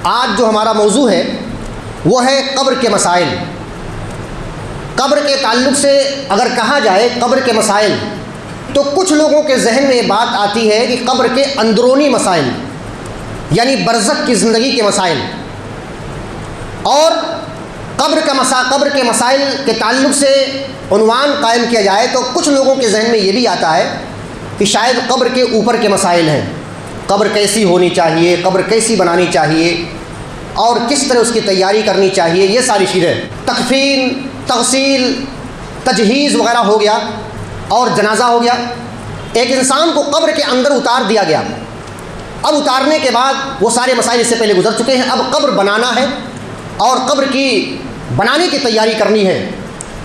آج جو ہمارا موضوع ہے وہ ہے قبر کے مسائل۔ قبر کے تعلق سے اگر کہا جائے قبر کے مسائل تو کچھ لوگوں کے ذہن میں یہ بات آتی ہے کہ قبر کے اندرونی مسائل یعنی برزخ کی زندگی کے مسائل، اور قبر کے مسائل کے تعلق سے عنوان قائم کیا جائے تو کچھ لوگوں کے ذہن میں یہ بھی آتا ہے کہ شاید قبر کے اوپر کے مسائل ہیں، قبر کیسی ہونی چاہیے، قبر کیسی بنانی چاہیے اور کس طرح اس کی تیاری کرنی چاہیے، یہ ساری چیزیں تکفین، تغسیل، تجہیز وغیرہ ہو گیا اور جنازہ ہو گیا۔ ایک انسان کو قبر کے اندر اتار دیا گیا، اب اتارنے کے بعد وہ سارے مسائل اس سے پہلے گزر چکے ہیں، اب قبر بنانا ہے اور قبر کی بنانے کی تیاری کرنی ہے،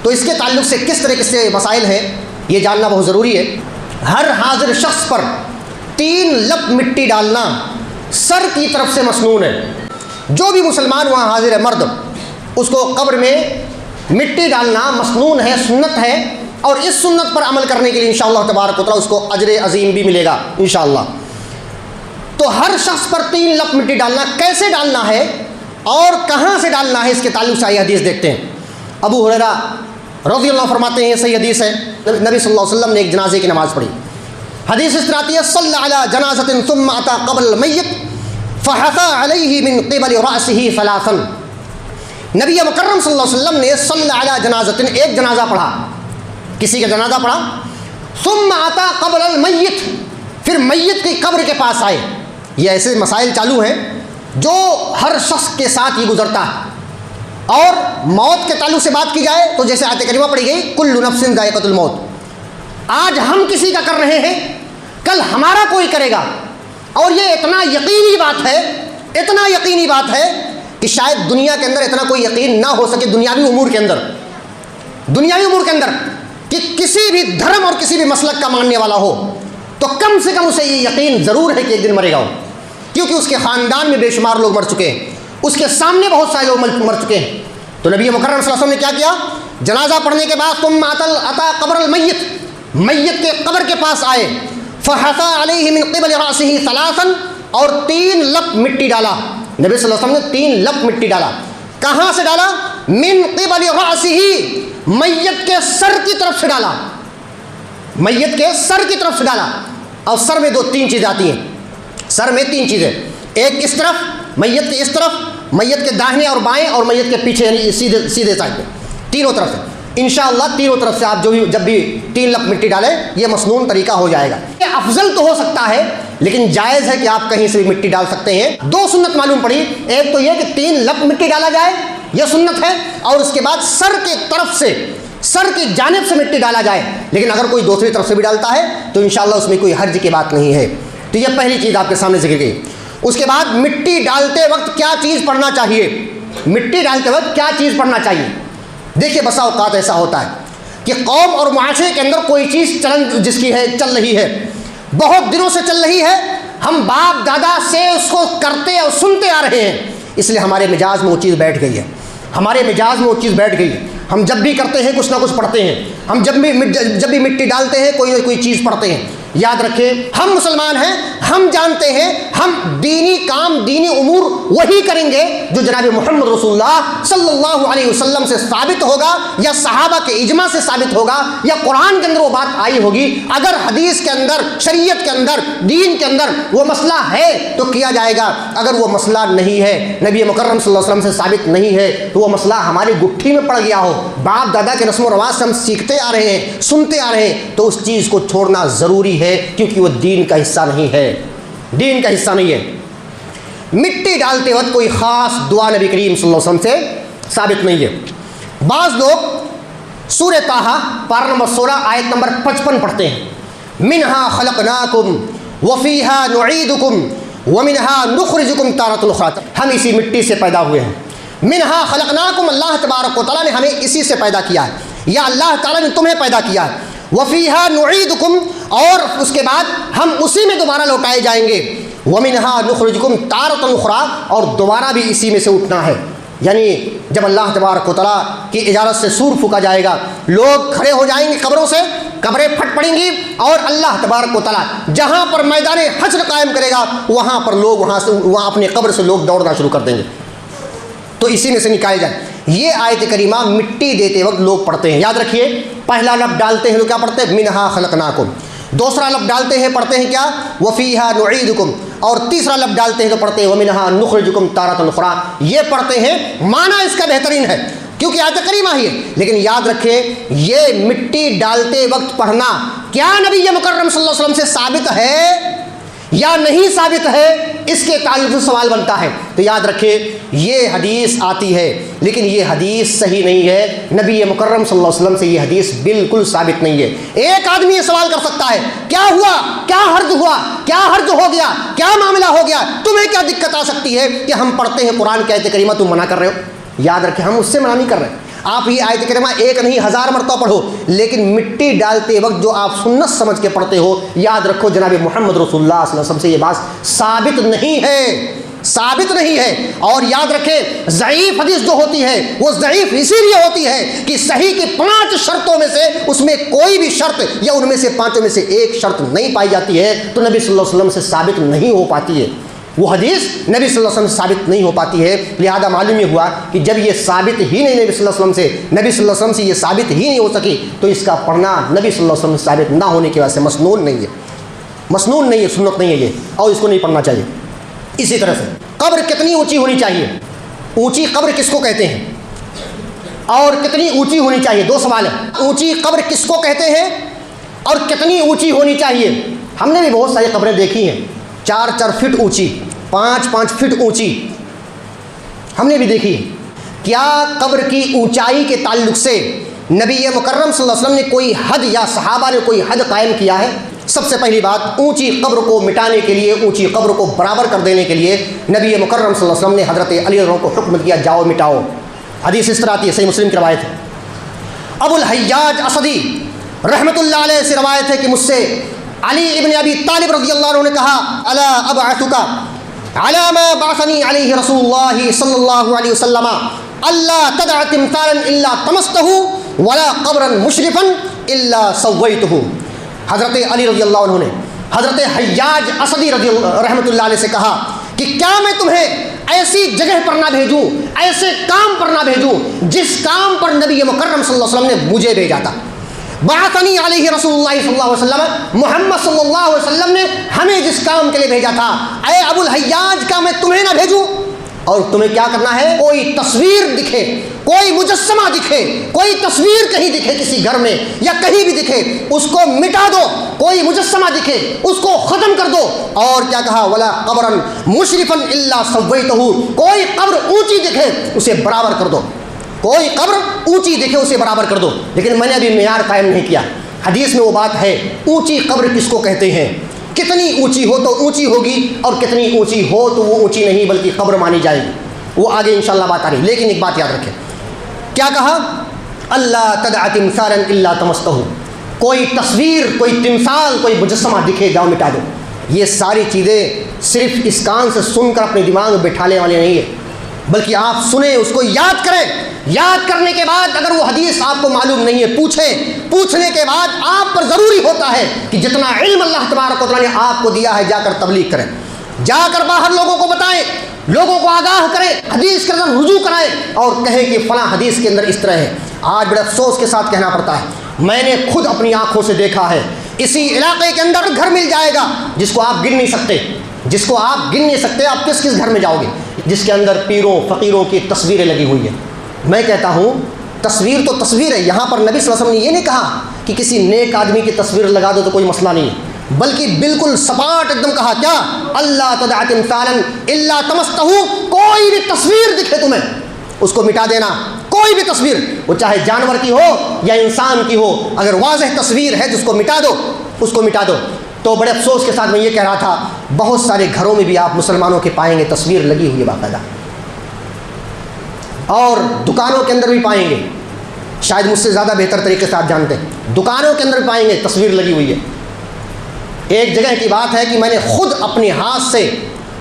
تو اس کے تعلق سے کس طرح کے مسائل ہیں یہ جاننا بہت ضروری ہے۔ ہر حاضر شخص پر 3 لپ مٹی ڈالنا سر کی طرف سے مسنون ہے۔ جو بھی مسلمان وہاں حاضر ہے مرد، اس کو قبر میں مٹی ڈالنا مسنون ہے، سنت ہے، اور اس سنت پر عمل کرنے کے لیے انشاءاللہ تبارک و تعالیٰ اس کو اجر عظیم بھی ملے گا انشاءاللہ۔ تو ہر شخص پر 3 لپ مٹی ڈالنا، کیسے ڈالنا ہے اور کہاں سے ڈالنا ہے، اس کے تعلق سے آئی حدیث دیکھتے ہیں۔ ابو ہریرہ رضی اللہ فرماتے ہیں، صحیح حدیث ہے، نبی صلی اللہ علیہ وسلم نے ایک جنازے کی نماز پڑھی۔ حدیث اس طرح آتی ہے، صلی علی جنازۃ ثم اتى قبر المیت فحثى علیہ من قبل رأسہ ثلاثا۔ نبی مکرم صلی اللہ علیہ وسلم نے صلی علی جنازۃ، ایک جنازہ پڑھا، کسی کا جنازہ پڑھا، ثم اتى قبر المیت، پھر میت کی قبر کے پاس آئے۔ یہ ایسے مسائل چالو ہیں جو ہر شخص کے ساتھ یہ گزرتا ہے۔ اور موت کے تعلق سے بات کی جائے تو جیسے آیت کریمہ پڑھی گئی، کل نفس ذائقۃ الموت، آج ہم کسی کا کر رہے ہیں، کل ہمارا کوئی کرے گا۔ اور یہ اتنا یقینی بات ہے، اتنا یقینی بات ہے کہ شاید دنیا کے اندر اتنا کوئی یقین نہ ہو سکے دنیاوی امور کے اندر، کہ کسی بھی دھرم اور کسی بھی مسلک کا ماننے والا ہو تو کم سے کم اسے یہ یقین ضرور ہے کہ ایک دن مرے گا وہ، کیونکہ اس کے خاندان میں بے شمار لوگ مر چکے ہیں، اس کے سامنے بہت سارے لوگ مر چکے ہیں۔ تو نبی مکرم صلی اللہ علیہ وسلم نے کیا کیا، جنازہ پڑھنے کے بعد ثم اتى قبر المیت، میت کے قبر کے پاس آئے، فحثى علیہ من قبل رأسہ ثلاثا، اور 3 لپ مٹی ڈالا۔ نبی صلی اللہ علیہ وسلم نے 3 لپ مٹی ڈالا۔ کہاں سے ڈالا؟ من قبل رأسہ، میت کے سر کی طرف سے ڈالا، میت کے سر کی طرف سے ڈالا۔ اور سر میں 2-3 چیزیں آتی ہیں، سر میں 3 چیزیں، ایک اس طرف، میت کے اس طرف، میت کے داہنے اور بائیں، اور میت کے پیچھے یعنی سیدھے سائڈ میں، تینوں طرف سے۔ انشاءاللہ تینوں طرف سے آپ جب بھی 3 لپ مٹی ڈالیں یہ مسنون طریقہ ہو جائے گا۔ یہ افضل تو ہو سکتا ہے لیکن جائز ہے کہ آپ کہیں سے بھی مٹی ڈال سکتے ہیں۔ 2 سنت معلوم پڑی، ایک تو یہ کہ 3 لپ مٹی ڈالا جائے، یہ سنت ہے، اور اس کے بعد سر کے طرف سے، سر کی جانب سے مٹی ڈالا جائے، لیکن اگر کوئی دوسری طرف سے بھی ڈالتا ہے تو انشاءاللہ اس میں کوئی حرج کی بات نہیں ہے۔ تو یہ پہلی چیز آپ کے سامنے ذکر کی۔ اس کے بعد مٹی ڈالتے وقت کیا چیز پڑھنا چاہیے، مٹی ڈالتے وقت کیا چیز پڑھنا چاہیے۔ دیکھیے بسا اوقات ایسا ہوتا ہے کہ قوم اور معاشرے کے اندر کوئی چیز جس کی ہے چل رہی ہے، بہت دنوں سے چل رہی ہے، ہم باپ دادا سے اس کو کرتے اور سنتے آ رہے ہیں، اس لیے ہمارے مزاج میں وہ چیز بیٹھ گئی ہے، ہمارے مزاج میں وہ چیز بیٹھ گئی ہے۔ ہم جب بھی کرتے ہیں کچھ نہ کچھ پڑھتے ہیں، ہم جب بھی مٹی ڈالتے ہیں کوئی چیز پڑھتے ہیں۔ یاد رکھیں ہم مسلمان ہیں، ہم جانتے ہیں ہم دینی کام، دینی امور وہی کریں گے جو جناب محمد رسول اللہ صلی اللہ علیہ وسلم سے ثابت ہوگا، یا صحابہ کے اجماع سے ثابت ہوگا، یا قرآن کے اندر وہ بات آئی ہوگی۔ اگر حدیث کے اندر، شریعت کے اندر، دین کے اندر وہ مسئلہ ہے تو کیا جائے گا، اگر وہ مسئلہ نہیں ہے، نبی مکرم صلی اللہ علیہ وسلم سے ثابت نہیں ہے، تو وہ مسئلہ ہماری گٹھی میں پڑ گیا ہو، باپ دادا کے رسم و رواج سے ہم سیکھتے آ رہے ہیں، سنتے آ رہے ہیں، تو اس چیز کو چھوڑنا ضروری ہے، کیونکہ وہ دین کا حصہ نہیں ہے، دین کا حصہ نہیں ہے۔ مٹی ڈالتے وقت کوئی خاص دعا نبی کریم صلی اللہ علیہ وسلم سے ثابت نہیں ہے۔ بعض لوگ سورہ طٰہٰ پارہ نمبر 16 آیت نمبر 55 پڑھتے ہیں، منہا خلقناکم وفیہا نعیدکم ومنہا نخرجکم تارۃ اخری، ہم اسی مٹی سے پیدا ہوئے ہیں۔ منہا خلقناکم، اللہ تبارک و تعالیٰ نے ہمیں اسی سے پیدا کیا ہے، یا اللہ تعالیٰ نے تمہیں پیدا کیا ہے۔ وفیہا نعیدکم، اور اس کے بعد ہم اسی میں دوبارہ لوٹائے جائیں گے۔ ومنہا نخرجکم تارۃ اخری، اور دوبارہ بھی اسی میں سے اٹھنا ہے۔ یعنی جب اللہ تبارک و تعالیٰ کی اجازت سے سور پھونکا جائے گا، لوگ کھڑے ہو جائیں گے قبروں سے، قبریں پھٹ پڑیں گی، اور اللہ تبارک و تعالیٰ جہاں پر میدان حشر قائم کرے گا وہاں پر لوگ وہاں اپنی قبر سے لوگ دوڑنا شروع کر دیں گے، تو اسی میں سے نکالے جائیں۔ یہ آیت کریمہ مٹی دیتے وقت لوگ پڑھتے ہیں، یاد رکھیے، پہلا لفظ ڈالتے ہیں تو کیا پڑھتے ہیں؟ منہا خلقناکم، دوسرا لفظ ڈالتے ہیں پڑھتے ہیں کیا؟ وفیہا نعیدکم، اور تیسرا لفظ ڈالتے ہیں تو پڑھتے ہیں ومنہا نخرجکم تارۃ اخری۔ یہ پڑھتے ہیں، معنی اس کا بہترین ہے کیونکہ آیت کریمہ ہی ہے، لیکن یاد رکھیں یہ مٹی ڈالتے وقت پڑھنا کیا نبی مکرم صلی اللہ علیہ وسلم سے ثابت ہے یا نہیں ثابت ہے، اس کے تعلق سے سوال بنتا ہے۔ تو یاد رکھیں یہ حدیث آتی ہے لیکن یہ حدیث صحیح نہیں ہے، نبی مکرم صلی اللہ علیہ وسلم سے یہ حدیث بالکل ثابت نہیں ہے۔ ایک آدمی یہ سوال کر سکتا ہے کیا ہوا، کیا حرج ہوا، کیا حرج ہو گیا، کیا معاملہ ہو گیا، تمہیں کیا دقت آ سکتی ہے کہ ہم پڑھتے ہیں قرآن کی آیت کریمہ تم منع کر رہے ہو؟ یاد رکھیں ہم اس سے منع نہیں کر رہے، آپ یہ آیت کریمہ ایک نہیں 1000 مرتبہ پڑھو، لیکن مٹی ڈالتے وقت جو آپ سنت سمجھ کے پڑھتے ہو، یاد رکھو جناب محمد رسول اللہ صلی اللہ علیہ وسلم سے یہ بات ثابت نہیں ہے، ثابت نہیں ہے۔ اور یاد رکھیں ضعیف حدیث جو ہوتی ہے وہ ضعیف اسی لیے ہوتی ہے کہ صحیح کی 5 شرطوں میں سے اس میں کوئی بھی شرط یا ان میں سے 5 میں سے ایک شرط نہیں پائی جاتی ہے تو نبی صلی اللہ علیہ وسلم سے ثابت نہیں ہو پاتی ہے، وہ حدیث نبی صلی اللہ علیہ وسلم سے ثابت نہیں ہو پاتی ہے۔ لہذا معلوم یہ ہوا کہ جب یہ ثابت ہی نہیں نبی صلی اللہ علیہ وسلم سے یہ ثابت ہی نہیں ہو سکی تو اس کا پڑھنا نبی صلی اللہ علیہ وسلم سے ثابت نہ ہونے کی وجہ سے مسنون نہیں ہے، مسنون نہیں ہے، سنت نہیں ہے یہ، اور اس کو نہیں پڑھنا چاہیے۔ اسی طرح سے قبر کتنی اونچی ہونی چاہیے، اونچی قبر کس کو کہتے ہیں اور کتنی اونچی ہونی چاہیے؟ 2 سوال ہیں، اونچی قبر کس کو کہتے ہیں اور کتنی اونچی ہونی چاہیے؟ ہم نے بھی بہت ساری قبریں دیکھی ہیں، 4 فٹ اونچی، 5 فٹ اونچی ہم نے بھی دیکھی ہے۔ کیا قبر کی اونچائی کے تعلق سے نبی مکرم صلی اللہ علیہ وسلم نے کوئی حد یا صحابہ نے کوئی حد قائم کیا ہے؟ سب سے پہلی بات، اونچی قبر کو مٹانے کے لیے، اونچی قبر کو برابر کر دینے کے لیے نبی مکرم صلی اللہ علیہ وسلم نے حضرت علی رضی اللہ عنہ کو حکم کیا جاؤ مٹاؤ۔ حدیث اس طرح آتی ہے، صحیح مسلم کی روایت ہے، ابو الحیاج اسدی رحمۃ اللہ علیہ سے روایت ہے کہ مجھ سے علی ابن ابی طالب رضی اللہ عنہ نے کہا الا ابعثک علی ما بعثنی علیہ رسول اللہ صلی اللہ علیہ وسلم الا تدع تمثالا الا طمسته ولا قبرا مشرفا الا سویته۔ حضرت علی رضی اللہ عنہ نے حضرت حیاج اسدی رحمۃ اللہ علیہ سے کہا کہ کیا میں تمہیں ایسی جگہ پر نہ بھیجوں، ایسے کام پر نہ بھیجوں جس کام پر نبی مکرم صلی اللہ علیہ وسلم نے مجھے بھیجا تھا۔ بعثنی علیہ رسول اللہ صلی اللہ علیہ وسلم، محمد صلی اللہ علیہ وسلم نے ہمیں جس کام کے لیے بھیجا تھا، اے ابو الحیاج کا میں تمہیں نہ بھیجوں؟ اور تمہیں کیا کرنا ہے؟ کوئی تصویر دکھے، کوئی مجسمہ دکھے، کوئی تصویر کہیں دکھے کسی گھر میں یا کہیں بھی دکھے اس کو مٹا دو، کوئی مجسمہ دکھے اس کو ختم کر دو۔ اور کیا کہا؟ ولا قبرا مشرفا الا سویتہ، کوئی قبر اونچی دکھے اسے برابر کر دو، کوئی قبر اونچی دیکھے اسے برابر کر دو۔ لیکن میں نے ابھی معیار قائم نہیں کیا، حدیث میں وہ بات ہے اونچی قبر کس کو کہتے ہیں، کتنی اونچی ہو تو اونچی ہوگی اور کتنی اونچی ہو تو وہ اونچی نہیں بلکہ قبر مانی جائے گی، وہ آگے انشاءاللہ بات آ رہی ہے۔ لیکن ایک بات یاد رکھیں، کیا کہا؟ اللہ تدع تمثالا الا طمستہ، کوئی تصویر، کوئی تمثال، کوئی مجسمہ دکھے جاؤ مٹا دو۔ یہ ساری چیزیں صرف اس کان سے سن کر اپنے دماغ میں بٹھانے والے نہیں ہے، بلکہ آپ سنیں، اس کو یاد کریں، یاد کرنے کے بعد اگر وہ حدیث آپ کو معلوم نہیں ہے پوچھیں، پوچھنے کے بعد آپ پر ضروری ہوتا ہے کہ جتنا علم اللہ تبارک و تعالیٰ نے آپ کو دیا ہے جا کر تبلیغ کریں، جا کر باہر لوگوں کو بتائیں، لوگوں کو آگاہ کریں، حدیث کے اندر رجوع کرائیں اور کہیں کہ فلاں حدیث کے اندر اس طرح ہے۔ آج بڑے افسوس کے ساتھ کہنا پڑتا ہے، میں نے خود اپنی آنکھوں سے دیکھا ہے، اسی علاقے کے اندر گھر مل جائے گا جس کو آپ گن نہیں سکتے، جس کو آپ گن نہیں سکتے، آپ کس کس گھر میں جاؤ گے جس کے اندر پیروں فقیروں کی تصویریں لگی ہوئی ہیں۔ میں کہتا ہوں تصویر تو تصویر ہے، یہاں پر نبی صلی اللہ علیہ وسلم نے یہ نہیں کہا کہ کسی نیک آدمی کی تصویر لگا دو تو کوئی مسئلہ نہیں ہے، بلکہ بالکل سپاٹ ایک دم کہا کیا؟ اللہ تدع تمثالا الا طمستہ، کوئی بھی تصویر دکھے تمہیں اس کو مٹا دینا، کوئی بھی تصویر، وہ چاہے جانور کی ہو یا انسان کی ہو، اگر واضح تصویر ہے تو اس کو مٹا دو، اس کو مٹا دو۔ تو بڑے افسوس کے ساتھ میں یہ کہہ رہا تھا، بہت سارے گھروں میں بھی آپ مسلمانوں کے پائیں گے تصویر لگی ہوئی ہے باقاعدہ، اور دکانوں کے اندر بھی پائیں گے، شاید مجھ سے زیادہ بہتر طریقے سے آپ جانتے ہیں، دکانوں کے اندر بھی پائیں گے تصویر لگی ہوئی ہے۔ ایک جگہ کی بات ہے کہ میں نے خود اپنے ہاتھ سے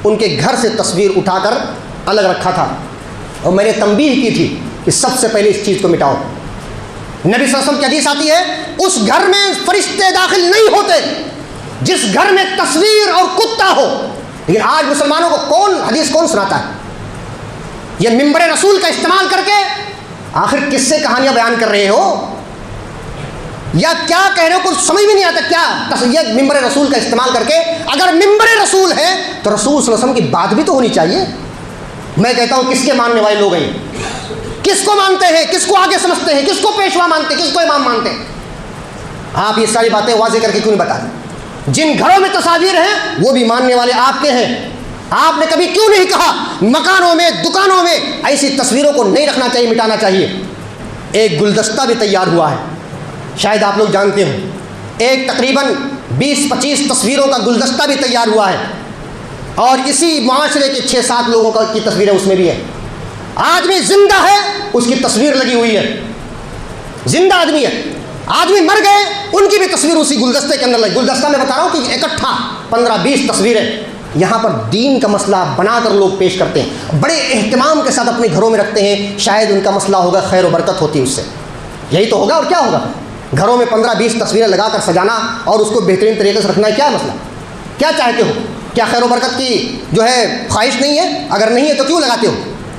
ان کے گھر سے تصویر اٹھا کر الگ رکھا تھا، اور میں نے تنبیہ کی تھی کہ سب سے پہلے اس چیز کو مٹاؤ۔ نبی صلی اللہ علیہ وسلم کی حدیث آتی ہے اس گھر میں فرشتے داخل نہیں ہوتے جس گھر میں تصویر اور کتا ہو۔ لیکن آج مسلمانوں کو حدیث کون سناتا ہے؟ یہ ممبر رسول کا استعمال کر کے آخر کس سے کہانیاں بیان کر رہے ہو یا کیا کہہ رہے ہو؟ کچھ سمجھ بھی نہیں آتا کیا یہ ممبر رسول کا استعمال کر کے؟ اگر ممبر رسول ہے تو رسول صلی اللہ علیہ وسلم کی بات بھی تو ہونی چاہیے۔ میں کہتا ہوں کس کے ماننے والے لوگ ہیں؟ کس کو مانتے ہیں؟ کس کو آگے سمجھتے ہیں؟ کس کو پیشوا مانتے ہیں؟ کس کو امام مانتے ہیں؟ آپ یہ ساری باتیں واضح کر کے کیوں نہیں بتا دیں؟ جن گھروں میں تصاویر ہیں وہ بھی ماننے والے آپ کے ہیں۔ آپ نے کبھی کیوں نہیں کہا مکانوں میں دکانوں میں ایسی تصویروں کو نہیں رکھنا چاہیے، مٹانا چاہیے؟ ایک گلدستہ بھی تیار ہوا ہے، شاید آپ لوگ جانتے ہوں، ایک تقریباً 20-25 تصویروں کا گلدستہ بھی تیار ہوا ہے، اور اسی معاشرے کے 6-7 لوگوں کی تصویریں اس میں بھی ہیں۔ آدمی زندہ ہے اس کی تصویر لگی ہوئی ہے، زندہ آدمی ہے، آدمی مر گئے ان کی بھی تصویر اسی گلدستے کے اندر لگی۔ گلدستہ میں بتا رہا ہوں کہ اکٹھا 15-20 تصویریں یہاں پر دین کا مسئلہ بنا کر لوگ پیش کرتے ہیں، بڑے اہتمام کے ساتھ اپنے گھروں میں رکھتے ہیں، شاید ان کا مسئلہ ہوگا خیر و برکت ہوتی ہے اس سے، یہی تو ہوگا اور کیا ہوگا؟ گھروں میں 15-20 تصویریں لگا کر سجانا اور اس کو بہترین طریقے سے رکھنا ہے، کیا مسئلہ؟ کیا چاہتے ہو؟ کیا خیر و برکت کی جو ہے خواہش نہیں ہے؟ اگر نہیں ہے تو کیوں لگاتے ہو؟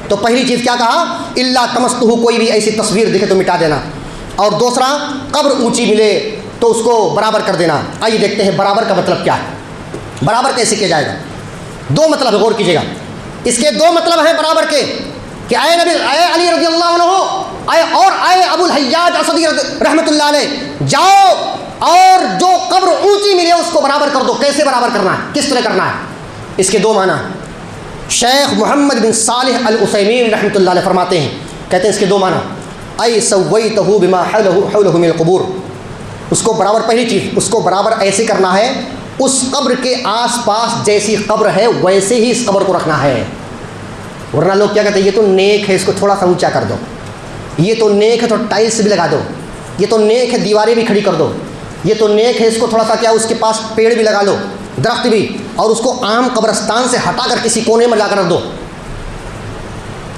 تو پہلی چیز کیا کہا؟ اللہ تمستہ، کوئی بھی ایسی تصویر دکھے تو مٹا دینا، اور دوسرا قبر اونچی ملے تو اس کو برابر کر دینا۔ آئیے دیکھتے ہیں برابر کا مطلب کیا ہے، برابر کیسے کیا جائے گا؟ دو مطلب ہے، غور کیجیے گا، اس کے دو مطلب ہیں برابر کے، کہ اے نبی، اے علی رضی اللہ عنہ، اے ابو الحجاج اسدی رحمۃ اللہ علیہ، جاؤ اور جو قبر اونچی ملے اس کو برابر کر دو۔ کیسے برابر کرنا ہے؟ کس طرح کرنا ہے؟ اس کے دو معنی ہیں۔ شیخ محمد بن صالح العثیمین رحمۃ اللہ علیہ فرماتے ہیں، کہتے ہیں اس کے دو معنی، ای سویتہ بما حولہ من القبور، اس کو برابر، پہلی چیز اس کو برابر ایسے کرنا ہے اس قبر کے آس پاس جیسی قبر ہے ویسے ہی اس قبر کو رکھنا ہے۔ ورنہ لوگ کیا کہتے ہیں، یہ تو نیک ہے اس کو تھوڑا سا اونچا کر دو، یہ تو نیک ہے تو ٹائلس بھی لگا دو، یہ تو نیک ہے دیواریں بھی کھڑی کر دو، یہ تو نیک ہے اس کو تھوڑا سا کیا اس کے پاس پیڑ بھی لگا لو، درخت بھی، اور اس کو عام قبرستان سے ہٹا کر کسی کونے میں لا کر رکھ دو۔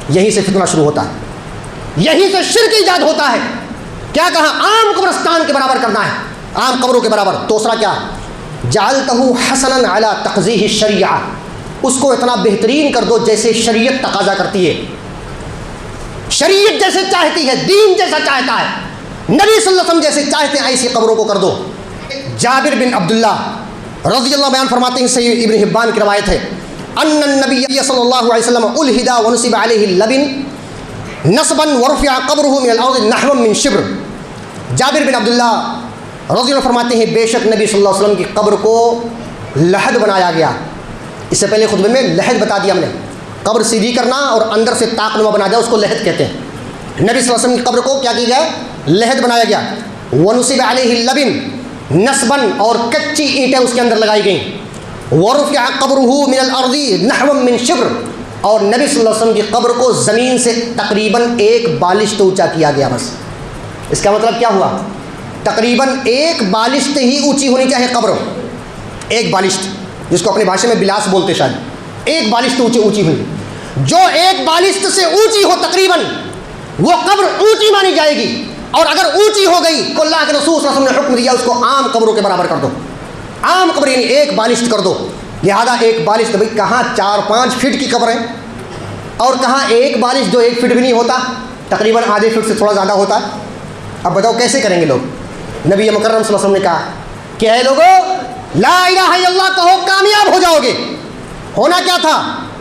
یہیں سے فتنہ شروع ہوتا ہے، یہیں سے شرک ایجاد ہوتا ہے۔ کیا کہا؟ عام قبرستان کے برابر کرنا ہے، عام قبروں کے برابر۔ دوسرا کیا؟ جعلتہ حسنا علی تقضیہ الشریعہ، اس کو اتنا بہترین کر دو جیسے شریعت تقاضا کرتی ہے، شریعت جیسے چاہتی ہے، دین جیسا چاہتا ہے، نبی صلی اللہ علیہ وسلم جیسے چاہتے ہیں ایسی قبروں کو کر دو۔ جابر بن عبداللہ رضی اللہ بیان فرماتے ہیں، صحیح ابن حبان کی روایت ہے، ان النبی صلی اللہ علیہ وسلم الہد ونصب علیہ اللبن نصبا ورفع قبره من الارض نحو من شبر۔ جابر بن عبداللہ رضی اللہ فرماتے ہیں، بے شک نبی صلی اللہ علیہ وسلم کی قبر کو لحد بنایا گیا۔ اس سے پہلے خطبے میں لحد بتا دیا ہم نے، قبر سیدھی کرنا اور اندر سے طاق نما بنا دیا، اس کو لحد کہتے ہیں۔ نبی صلی اللہ علیہ وسلم کی قبر کو کیا کیا گیا؟ لحد بنایا گیا۔ ونصب علیہ اللبن، نصباً، اور کچی اینٹیں اس کے اندر لگائی گئیں۔ ورفع قبرہ من الارض نحو من شبر، اور نبی صلی اللہ علیہ وسلم کی قبر کو زمین سے تقریباً 1 بالشت اونچا کیا گیا بس۔ اس کا مطلب کیا ہوا؟ تقریباً 1 بالشت ہی اونچی ہونی چاہیے قبر، 1 بالشت، جس کو اپنی بھاشا میں بلاس بولتے شاید، 1 بالشت اونچی ہوئی، جو 1 بالشت سے اونچی ہو تقریباً وہ قبر اونچی مانی جائے گی، اور اگر اونچی ہو گئی تو اللہ کے رسول صلی اللہ علیہ وسلم نے حکم دیا اس کو عام قبروں کے برابر کر دو، عام قبر یعنی 1 بالشت کر دو۔ لہذا 1 بالشت، بھائی کہاں 4-5 فٹ کی قبر ہے اور کہاں 1 بالشت جو 1 فٹ بھی نہیں ہوتا، تقریباً آدھے فٹ سے تھوڑا زیادہ ہوتا ہے۔ اب بتاؤ کیسے کریں گے لوگ؟ نبی مکرم صلی اللہ علیہ وسلم نے کہا کہ اے لوگو لا الہ الا اللہ کہو کامیاب ہو جاؤ گے۔ ہونا کیا تھا؟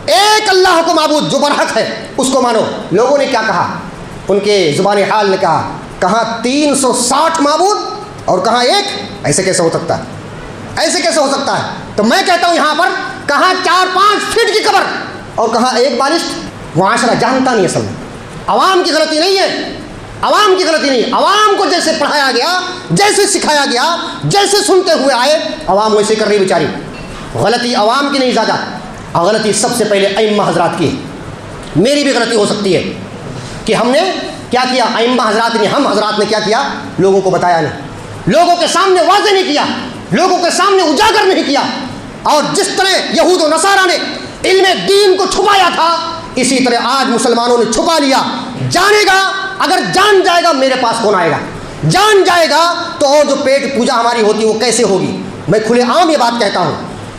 ایک اللہ کو معبود جو برحق ہے اس کو مانو۔ لوگوں نے کیا کہا؟ ان کے زبان حال نے کہا، کہاں 360 معبود اور کہاں 1؟ ایسے کیسے ہو سکتا ہے؟ ایسے کیسے ہو سکتا ہے؟ تو میں کہتا ہوں یہاں پر کہاں 4-5 فٹ کی قبر اور کہاں 1 بالشت۔ معاشرہ جانتا نہیں، اصل میں عوام کی غلطی نہیں ہے، عوام کی غلطی نہیں، عوام کو جیسے پڑھایا گیا، جیسے سکھایا گیا، جیسے سنتے ہوئے آئے، عوام ویسے کر رہی بیچاری۔ غلطی عوام کی نہیں زیادہ، غلطی سب سے پہلے ائمہ حضرات کی ہے۔ میری بھی غلطی ہو سکتی ہے کہ ہم نے کیا کیا، ائمہ حضرات نے، ہم حضرات نے کیا کیا، لوگوں کو بتایا نہیں، لوگوں کے سامنے واضح نہیں کیا، لوگوں کے سامنے اجاگر نہیں کیا۔ اور جس طرح یہود و نصارہ نے علم دین کو چھپایا تھا، اسی طرح آج مسلمانوں نے چھپا لیا. جانے گا, اگر جان جائے گا میرے پاس کون آئے گا, جان جائے گا تو اور جو پیٹ پوجا ہماری ہوتی ہے وہ کیسے ہوگی. میں کھلے عام یہ بات کہتا ہوں,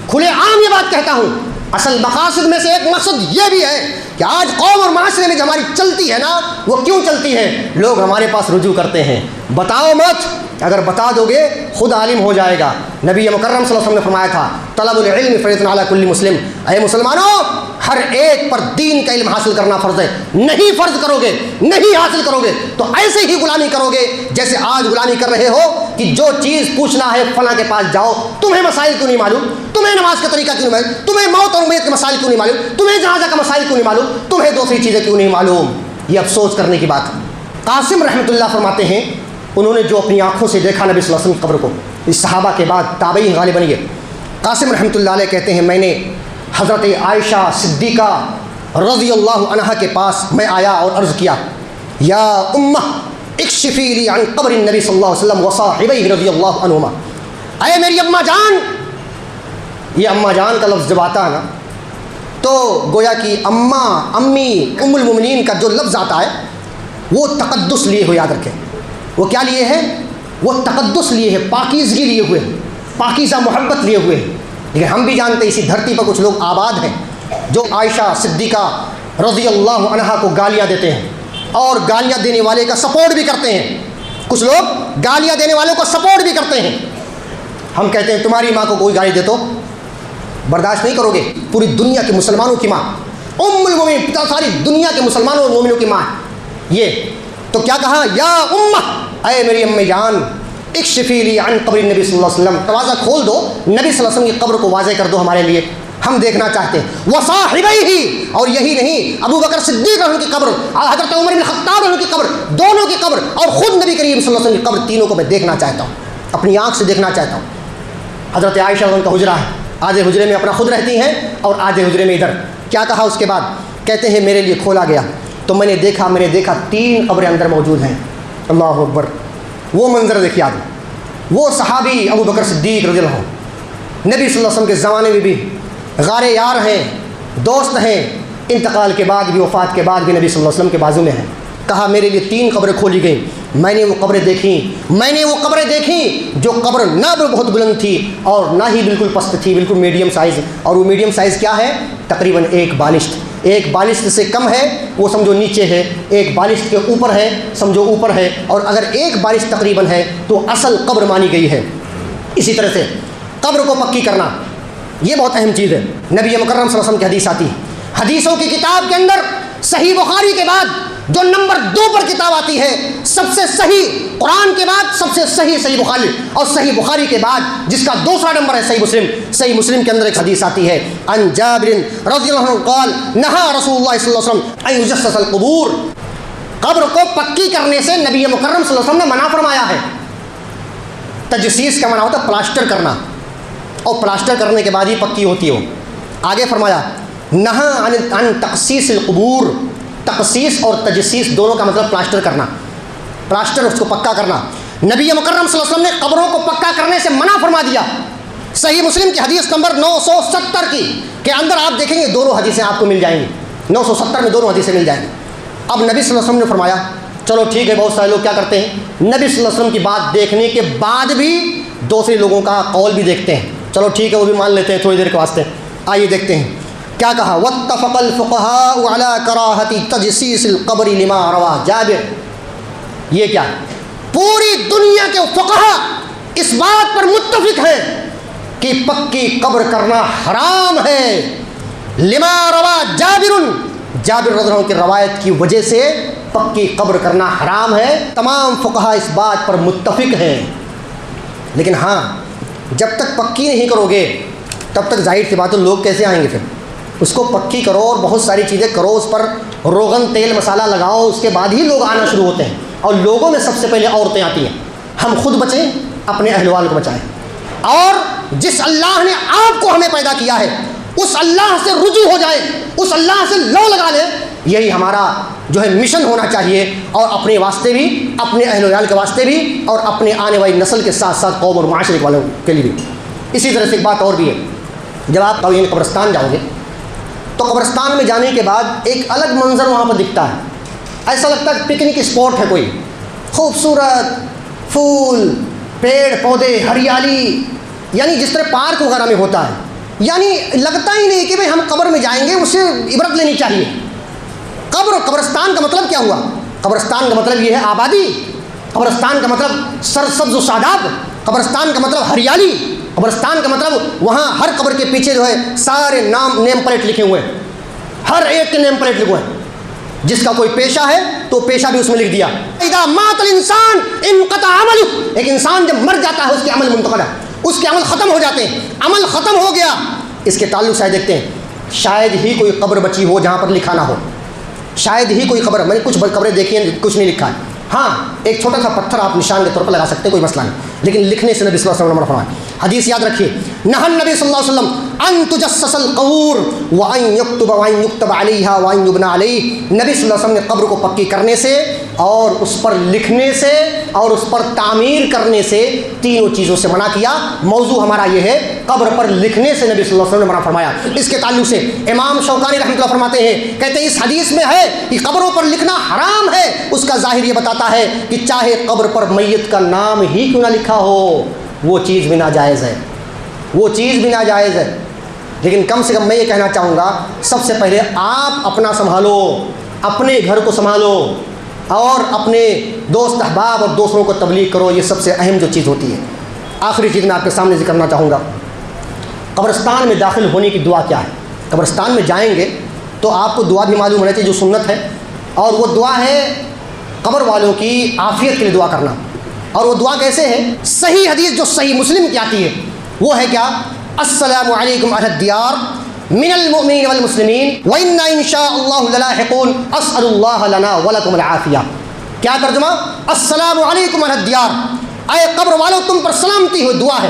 کھلے عام یہ بات کہتا ہوں. اصل مقاصد میں سے ایک مقصد یہ بھی ہے کہ آج قوم اور معاشرے میں جو ہماری چلتی ہے نا, وہ کیوں چلتی ہے؟ لوگ ہمارے پاس رجوع کرتے ہیں. بتاؤ مت, اگر بتا دو گے خود عالم ہو جائے گا. نبی مکرم صلی اللہ علیہ وسلم نے فرمایا تھا طلب العلم فریضۃ علی کل مسلم. اے مسلمانوں, ہر ایک پر دین کا علم حاصل کرنا فرض ہے. نہیں فرض کرو گے, نہیں حاصل کرو گے تو ایسے ہی غلامی کرو گے جیسے آج غلامی کر رہے ہو کہ جو چیز پوچھنا ہے فلاں کے پاس جاؤ. تمہیں مسائل کیوں نہیں معلوم, تمہیں نماز کا طریقہ کیوں نہیں معلوم, تمہیں موت اور میت کے مسائل کیوں نہیں معلوم, تمہیں جنازہ کا مسائل کیوں نہیں معلوم, تمہیں دوسری چیزیں کیوں نہیں معلوم. یہ افسوس کرنے کی بات ہے. قاسم رحمۃ اللہ فرماتے ہیں انہوں نے جو اپنی آنکھوں سے دیکھا نبی صلی اللہ علیہ وسلم کی قبر کو, اس صحابہ کے بعد تابعین غالباً یہ. قاسم رحمۃ اللہ علیہ کہتے ہیں میں نے حضرت عائشہ صدیقہ رضی اللہ عنہا کے پاس میں آیا اور عرض کیا یا امہ اکشفی لی عن قبر النبی صلی اللہ علیہ وسلم وصاحبیہ رضی اللہ عنہما. اے میری اماں جان, یہ اماں جان کا لفظ جب آتا ہے نا تو گویا کہ اماں, امی, ام المومنین کا جو لفظ آتا ہے وہ تقدس لیے ہوئے, یاد رکھیں. وہ کیا لیے ہیں؟ وہ تقدس لیے ہیں, پاکیزگی لیے ہوئے, پاکیزہ محبت لیے ہوئے. لیکن ہم بھی جانتے ہیں اسی دھرتی پر کچھ لوگ آباد ہیں جو عائشہ صدیقہ رضی اللہ عنہا کو گالیاں دیتے ہیں اور گالیاں دینے والے کا سپورٹ بھی کرتے ہیں. کچھ لوگ گالیاں دینے والوں کو سپورٹ بھی کرتے ہیں. ہم کہتے ہیں تمہاری ماں کو کوئی گالی دے تو برداشت نہیں کرو گے. پوری دنیا کے مسلمانوں کی ماں, ام المومنین, ساری دنیا کے مسلمانوں اور مومنوں کی ماں. یہ تو کیا کہا یا امہ, اے میری امی جان اکشفی لی عن قبر نبی صلی اللہ علیہ وسلم, دروازہ کھول دو, نبی صلی اللہ علیہ وسلم کی قبر کو واضح کر دو ہمارے لیے, ہم دیکھنا چاہتے ہیں. وصاحبیہ, اور یہی نہیں ابو بکر صدیق رضی اللہ عنہ کی قبر, حضرت عمر بن خطاب رضی اللہ عنہ کی قبر, دونوں کی قبر, اور خود نبی کریم صلی اللہ علیہ وسلم کی قبر, تینوں کو میں دیکھنا چاہتا ہوں, اپنی آنکھ سے دیکھنا چاہتا ہوں. حضرت عائشہ ان کا حجرہ ہے, آدھے حجرے میں اپنا خود رہتی ہیں اور آدھے حجرے میں ادھر. کیا کہا اس کے بعد؟ کہتے ہیں میرے لیے کھولا گیا تو میں نے دیکھا 3 قبریں اندر موجود ہیں. اللہ اکبر. وہ منظر دیکھیے آدمی, وہ صحابی ابو بکر صدیق رضی اللہ عنہ, نبی صلی اللہ علیہ وسلم کے زمانے میں بھی غار یار ہیں, دوست ہیں, انتقال کے بعد بھی, وفات کے بعد بھی نبی صلی اللہ علیہ وسلم کے بازو میں ہیں. کہا میرے لیے 3 قبریں کھولی گئیں, میں نے وہ قبریں دیکھیں جو قبر نہ بہت بلند تھی اور نہ ہی بالکل پست تھی, بالکل میڈیم سائز. اور وہ میڈیم سائز کیا ہے؟ تقریباً 1 بالشت. 1 بالشت سے کم ہے وہ سمجھو نیچے ہے, 1 بالشت کے اوپر ہے سمجھو اوپر ہے, اور اگر 1 بالشت تقریباً ہے تو اصل قبر مانی گئی ہے. اسی طرح سے قبر کو پکی کرنا یہ بہت اہم چیز ہے. نبی مکرم صلی اللہ علیہ وسلم کی حدیث آتی ہے, حدیثوں کی کتاب کے اندر صحیح بخاری کے بعد جو نمبر 2 پر کتاب آتی ہے, سب سے صحیح قرآن کے بعد سب سے صحیح بخاری, اور صحیح بخاری کے بعد جس کا دوسرا نمبر ہے صحیح مسلم. صحیح مسلم کے اندر ایک حدیث آتی ہے عن جابر رضی اللہ عنہ قال نہا رسول اللہ صلی اللہ علیہ وسلم ان یجسس القبور. قبر کو پکی کرنے سے نبی مکرم صلی اللہ علیہ وسلم نے منع فرمایا ہے. تجسیس کا منع ہوتا ہے پلاسٹر کرنا, اور پلاسٹر کرنے کے بعد ہی پکی ہوتی ہو. آگے فرمایا نہا عن تقسیس القبور. تقسیس اور تجسیس دونوں کا مطلب پلاسٹر کرنا, پلاسٹر اس کو پکا کرنا. نبی مکرم صلی اللہ علیہ وسلم نے قبروں کو پکا کرنے سے منع فرما دیا. صحیح مسلم کی حدیث نمبر 970 کی کے اندر آپ دیکھیں گے دونوں حدیثیں آپ کو مل جائیں گی. 970 میں دونوں حدیثیں مل جائیں گی. اب نبی صلی اللہ علیہ وسلم نے فرمایا چلو ٹھیک ہے. بہت سارے لوگ کیا کرتے ہیں, نبی صلی اللہ علیہ وسلم کی بات دیکھنے کے بعد بھی دوسرے لوگوں کا قول بھی دیکھتے ہیں. چلو ٹھیک ہے وہ بھی مان لیتے ہیں تھوڑی دیر کے واسطے. آئیے دیکھتے ہیں کیا کہا. واتفق الفقهاء على كراهة تجسيس القبر لما روى جابر. یہ کیا, پوری دنیا کے فقہاء اس بات پر متفق ہیں کہ پکی قبر کرنا حرام ہے. لما روى جابر, جابر رضی اللہ عنہ کی روایت کی وجہ سے پکی قبر کرنا حرام ہے. تمام فقہاء اس بات پر متفق ہیں. لیکن ہاں جب تک پکی نہیں کرو گے تب تک ظاہر سی بات ہے لوگ کیسے آئیں گے. پھر اس کو پکی کرو اور بہت ساری چیزیں کرو, اس پر روغن تیل مسالہ لگاؤ, اس کے بعد ہی لوگ آنا شروع ہوتے ہیں. اور لوگوں میں سب سے پہلے عورتیں آتی ہیں. ہم خود بچیں, اپنے اہل وال کو بچائیں, اور جس اللہ نے آپ کو ہمیں پیدا کیا ہے اس اللہ سے رجوع ہو جائے, اس اللہ سے لو لگا لیں. یہی ہمارا جو ہے مشن ہونا چاہیے, اور اپنے واسطے بھی, اپنے اہل ویال کے واسطے بھی, اور اپنے آنے والی نسل کے ساتھ ساتھ قوم اور معاشرے والوں کے لیے بھی. اسی طرح سے ایک بات اور بھی ہے, جب آپ قبرستان جاؤ گے تو قبرستان میں جانے کے بعد ایک الگ منظر وہاں پر دکھتا ہے، ایسا لگتا ہے پکنک اسپاٹ ہے کوئی، خوبصورت پھول، پیڑ پودے، ہریالی، یعنی جس طرح پارک وغیرہ میں ہوتا ہے، یعنی لگتا ہی نہیں کہ بھئی ہم قبر میں جائیں گے، اس سے عبرت لینی چاہیے۔ قبرستان کا مطلب کیا ہوا؟ قبرستان کا مطلب یہ ہے آبادی، قبرستان کا مطلب سرسبز و شاداب، قبرستان کا مطلب ہریالی، قبرستان کا مطلب وہاں ہر قبر کے پیچھے جو ہے سارے نیم پلیٹ لکھے ہوئے ہیں، ہر ایک کے نیم پلیٹ لکھے ہوئے ہیں، جس کا کوئی پیشہ ہے تو پیشہ بھی اس میں لکھ دیا۔ اذا مات الانسان انقطع عملہ، ایک انسان جب مر جاتا ہے اس کے عمل منتقل ہے، اس کے عمل ختم ہو جاتے ہیں، عمل ختم ہو گیا۔ اس کے تعلق سے دیکھتے ہیں شاید ہی کوئی قبر بچی ہو جہاں پر لکھا نہ ہو، شاید ہی کوئی قبر، میں نے کچھ قبریں دیکھی ہیں کچھ نہیں لکھا ہے، ہاں ایک چھوٹا سا پتھر آپ نشان کے طور پر لگا سکتے ہیں، کوئی مسئلہ نہیں، لیکن لکھنے سے نبی صلی اللہ علیہ وسلم نے فرمایا۔ حدیث یاد رکھیے، نہى النبی صلی اللہ علیہ وسلم ان تجسس القبور وان یکتب وان یکتب علیہا وان یبنى علیہ، نبی صلی اللہ علیہ وسلم نے قبر کو پکی کرنے سے اور اس پر لکھنے سے اور اس پر تعمیر کرنے سے، تینوں چیزوں سے منع کیا۔ موضوع ہمارا یہ ہے قبر پر لکھنے سے نبی صلی اللہ علیہ وسلم نے منع فرمایا۔ اس کے تعلق سے امام شوکانی رحمۃ اللہ فرماتے ہیں، کہتے ہیں اس حدیث میں ہے کہ قبروں پر لکھنا حرام ہے، اس کا ظاہر یہ بتاتا ہے کہ چاہے قبر پر میت کا نام ہی کیوں نہ لکھا ہو، وہ چیز بھی ناجائز ہے، وہ چیز بھی ناجائز ہے۔ لیکن کم سے کم میں یہ کہنا چاہوں گا، سب سے پہلے آپ اپنا سنبھالو، اپنے گھر کو سنبھالو اور اپنے دوست احباب اور دوسروں کو تبلیغ کرو، یہ سب سے اہم جو چیز ہوتی ہے۔ آخری چیز میں آپ کے سامنے ذکر کرنا چاہوں گا، قبرستان میں داخل ہونے کی دعا کیا ہے۔ قبرستان میں جائیں گے تو آپ کو دعا بھی معلوم ہونا چاہیے جو سنت ہے، اور وہ دعا ہے قبر والوں کی عافیت کے لیے دعا کرنا۔ اور وہ دعا کیسے ہے؟ صحیح حدیث جو صحیح مسلم کی آتی ہے وہ ہے کیا؟ السلام علیکم اہل الدیار من المؤمنین والمسلمین وإنا ان شاء اللہ للاحقون اسأل اللہ لنا ولکم العافیہ۔ کیا ترجمہ؟ السلام علیکم اہل الدیار، اے قبر والوں تم پر سلامتی ہو، دعا ہے۔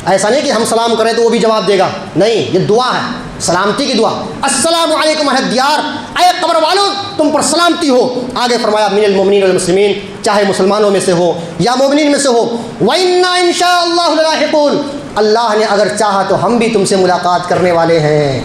ایسا نہیں کہ ہم سلام کریں تو وہ بھی جواب دے گا، نہیں، یہ دعا ہے، سلامتی کی دعا۔ السلام علیکم اہل الدیار، اے قبر والوں تم پر سلامتی ہو۔ آگے فرمایا من المؤمنین والمسلمین، چاہے مسلمانوں میں سے ہو یا مومنین میں سے ہو۔ وإنا ان شاء اللہ للاحقون، اللہ نے اگر چاہا تو ہم بھی تم سے ملاقات کرنے والے ہیں،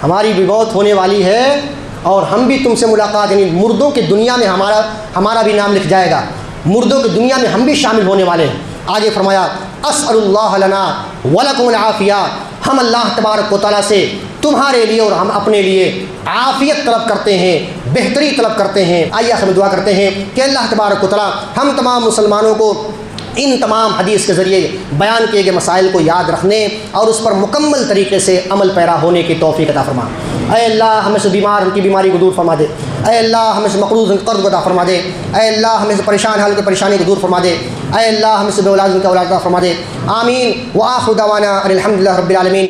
ہماری بھی موت ہونے والی ہے اور ہم بھی تم سے ملاقات، یعنی مردوں کی دنیا میں ہمارا بھی نام لکھ جائے گا، مردوں کی دنیا میں ہم بھی شامل ہونے والے ہیں۔ آگے فرمایا اسأل اللہ لنا ولکم العافیہ، ہم اللہ تبارک و تعالیٰ سے تمہارے لیے اور ہم اپنے لیے عافیت طلب کرتے ہیں، بہتری طلب کرتے ہیں۔ آئیے ہم دعا کرتے ہیں کہ اللہ تبارک و تعالیٰ ہم تمام مسلمانوں کو ان تمام حدیث کے ذریعے بیان کیے گئے مسائل کو یاد رکھنے اور اس پر مکمل طریقے سے عمل پیرا ہونے کی توفیق عطا فرما۔ اے اللہ ہمیں سے بیمار ان کی بیماری کو دور فرما دے، اے اللہ ہمیں سے مقروض ان قرض کو عطا فرما دے، اے اللہ ہمیں سے پریشان حال کی پریشانی کو دور فرما دے، اے اللہ ہمیں سے بے اولاد ان کی اولاد عطا فرما دے۔ آمین۔ وآخر دعوانا ان الحمد للہ رب العالمین۔